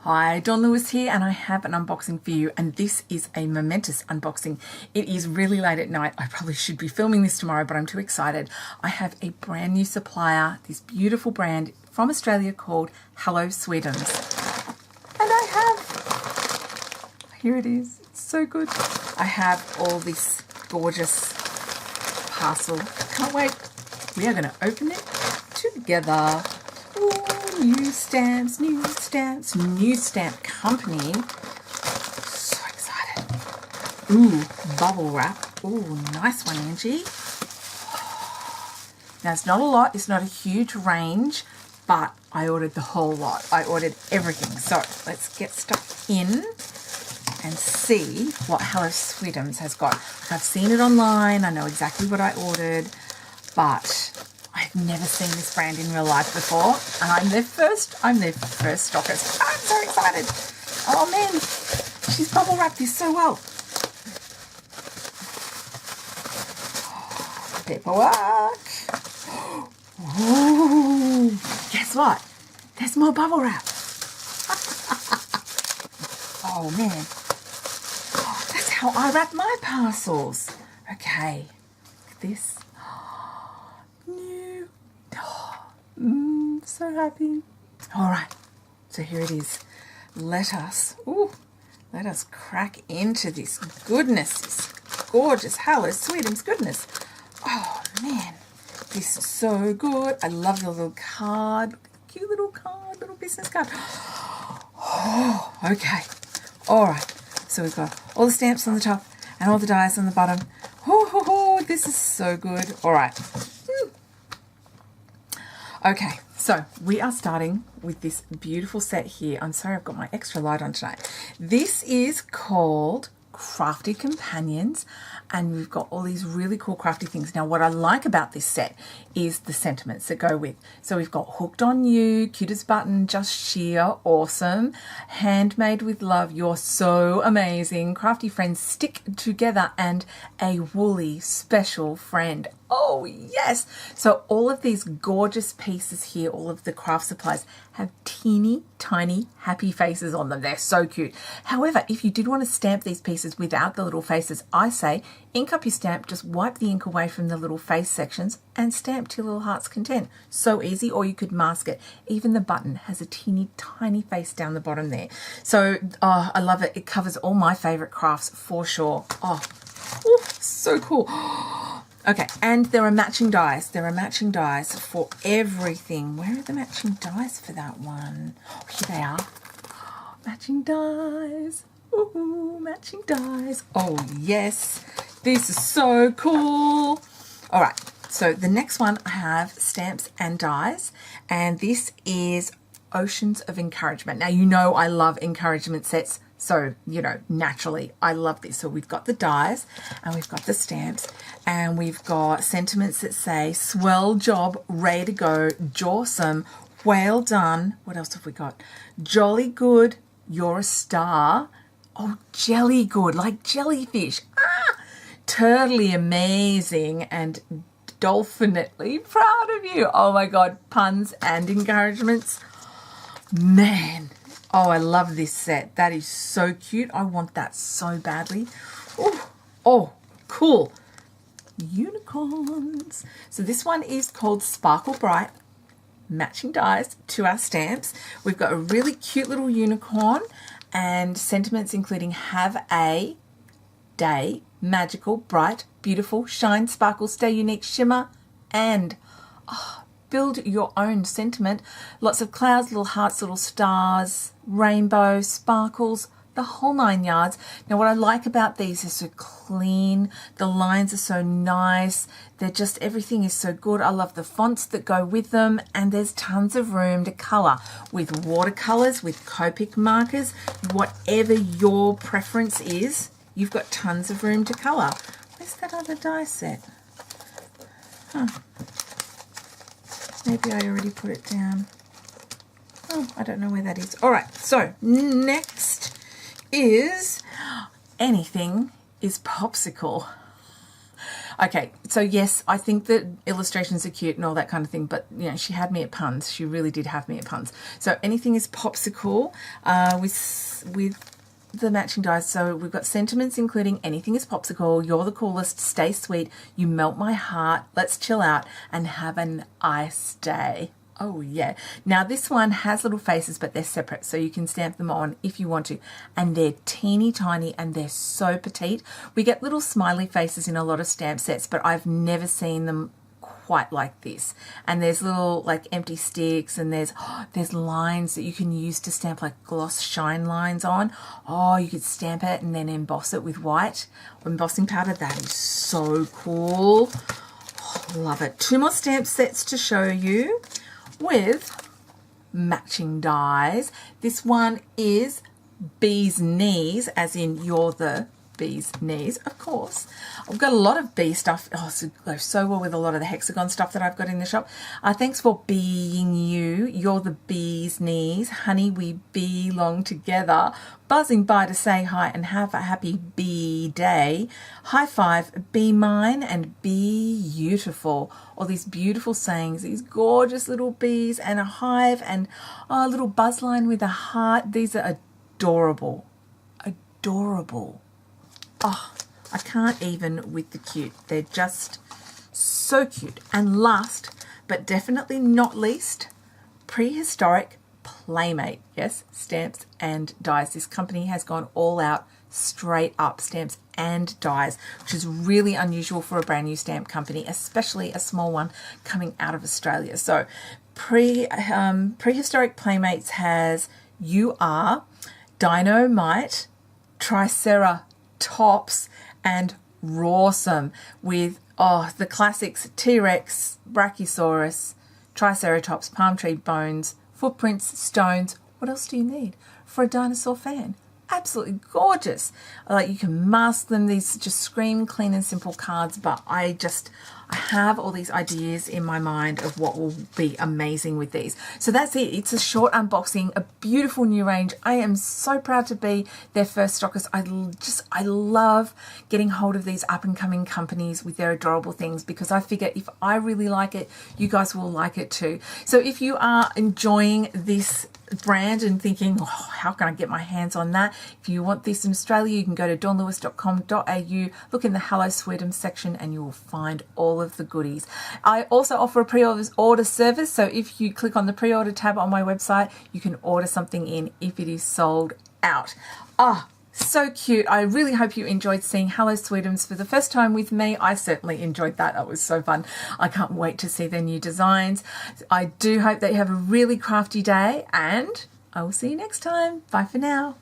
Hi, Dawn Lewis here, and I have an unboxing for you, and this is a momentous unboxing. It is really late at night. I probably should be filming this tomorrow, but I'm too excited. I have a brand new supplier, this beautiful brand from Australia called Hello Sweetums. And I have, here it is, it's so good. I have all this gorgeous parcel. Can't wait. We are going to open it together. Ooh, new stamps, new stamp company. So excited. Ooh, bubble wrap. Ooh, nice one, Angie. Now, it's not a lot. It's not a huge range, but I ordered the whole lot. I ordered everything. So let's get stuck in and see what Hello Sweetums has got. I've seen it online. I know exactly what I ordered, but I've never seen this brand in real life before, and I'm their first stockist. I'm so excited. Oh man, she's bubble wrapped this so well. Paperwork. Ooh, guess what? There's more bubble wrap. Oh man, that's how I wrap my parcels. Okay, this. So happy. All right, so here it is. Let us crack into this goodness, this gorgeous Hello Sweetums goodness. Oh man, this is so good. I love the little card, cute little card, little business card. Oh, okay. All right, so we've got all the stamps on the top and all the dies on the bottom. Oh, this is so good. All right. Okay, so we are starting with this beautiful set here. I'm sorry, I've got my extra light on tonight. This is called Crafty Companions, and we've got all these really cool crafty things. Now, what I like about this set is the sentiments that go with. So we've got Hooked on You, Cute as Button, Just Sheer, Awesome, Handmade with Love, You're So Amazing, Crafty Friends Stick Together, and A Woolly Special Friend. Oh yes! So all of these gorgeous pieces here, all of the craft supplies, have teeny tiny happy faces on them. They're so cute. However, if you did want to stamp these pieces without the little faces, I say ink up your stamp, just wipe the ink away from the little face sections and stamp to your little heart's content. So easy, or you could mask it. Even the button has a teeny tiny face down the bottom there. So I love it. It covers all my favorite crafts for sure. Oh, so cool. Okay, and there are matching dies. There are matching dies for everything. Where are the matching dies for that one? Oh, here they are. Matching dies. Ooh, matching dies. Oh, yes. This is so cool. All right, so the next one I have stamps and dies, and this is Oceans of Encouragement. Now, you know I love encouragement sets. So, you know, naturally, I love this. So we've got the dies and we've got the stamps and we've got sentiments that say, swell job, ready to go, jawsome, well done. What else have we got? Jolly good, you're a star. Oh, jelly good, like jellyfish. Ah, totally amazing and dolphinately proud of you. Oh my God, puns and encouragements. Man. Oh, I love this set. That is so cute. I want that so badly. Oh, cool. Unicorns. So this one is called Sparkle Bright. Matching dies to our stamps. We've got a really cute little unicorn and sentiments including have a day, magical, bright, beautiful, shine, sparkle, stay unique, shimmer, and build your own sentiment. Lots of clouds, little hearts, little stars, rainbow, sparkles, the whole 9 yards. Now, what I like about these is so clean. The lines are so nice. They're just, everything is so good. I love the fonts that go with them, and there's tons of room to colour with watercolours, with Copic markers, whatever your preference is. You've got tons of room to colour. Where's that other die set? Maybe I already put it down. Oh, I don't know where that is. All right, so next is Anything is Popsicle. Okay, so yes, I think that illustrations are cute and all that kind of thing, but you know, she had me at puns. She really did have me at puns. So anything is Popsicle with the matching dies. So we've got sentiments including anything is Popsicle, you're the coolest, stay sweet, you melt my heart, let's chill out and have an ice day. Oh yeah. Now this one has little faces, but they're separate, so you can stamp them on if you want to. And they're teeny tiny and they're so petite. We get little smiley faces in a lot of stamp sets, but I've never seen them quite like this. And there's little like empty sticks, and there's lines that you can use to stamp like gloss shine lines on. Oh, you could stamp it and then emboss it with white or embossing powder. That is so cool. Oh, love it. 2 more stamp sets to show you with matching dies. This one is bee's knees, as in you're the bee's knees, of course. I've got a lot of bee stuff. Oh, so goes so well with a lot of the hexagon stuff that I've got in the shop. Thanks for being you. You're the bee's knees. Honey, we belong together. Buzzing by to say hi and have a happy bee day. High five, be mine and be beautiful. All these beautiful sayings, these gorgeous little bees and a hive and a little buzz line with a heart. These are adorable. Adorable. Oh, I can't even with the cute. They're just so cute. And last, but definitely not least, Prehistoric Playmate. Yes, stamps and dies. This company has gone all out, straight up stamps and dies, which is really unusual for a brand new stamp company, especially a small one coming out of Australia. So Prehistoric Playmates has You Are, Dynamite, Triceratops and Rawsome with the classics T-Rex, Brachiosaurus, Triceratops, palm tree bones, footprints, stones. What else do you need for a dinosaur fan? Absolutely gorgeous. Like you can mask them. These just scream clean and simple cards, but I have all these ideas in my mind of what will be amazing with these. So that's it. It's a short unboxing, a beautiful new range. I am so proud to be their first stockist. I love getting hold of these up and coming companies with their adorable things, because I figure if I really like it, you guys will like it too. So if you are enjoying this brand and thinking, oh, how can I get my hands on that? If you want this in Australia, you can go to dawnlewis.com.au, look in the Hello Sweetums section and you will find all of the goodies. I also offer a pre-order service, so if you click on the pre-order tab on my website, you can order something in if it is sold out. So cute. I really hope you enjoyed seeing Hello Sweetums for the first time with me. I certainly enjoyed that. That was so fun. I can't wait to see their new designs. I do hope that you have a really crafty day, and I will see you next time. Bye for now.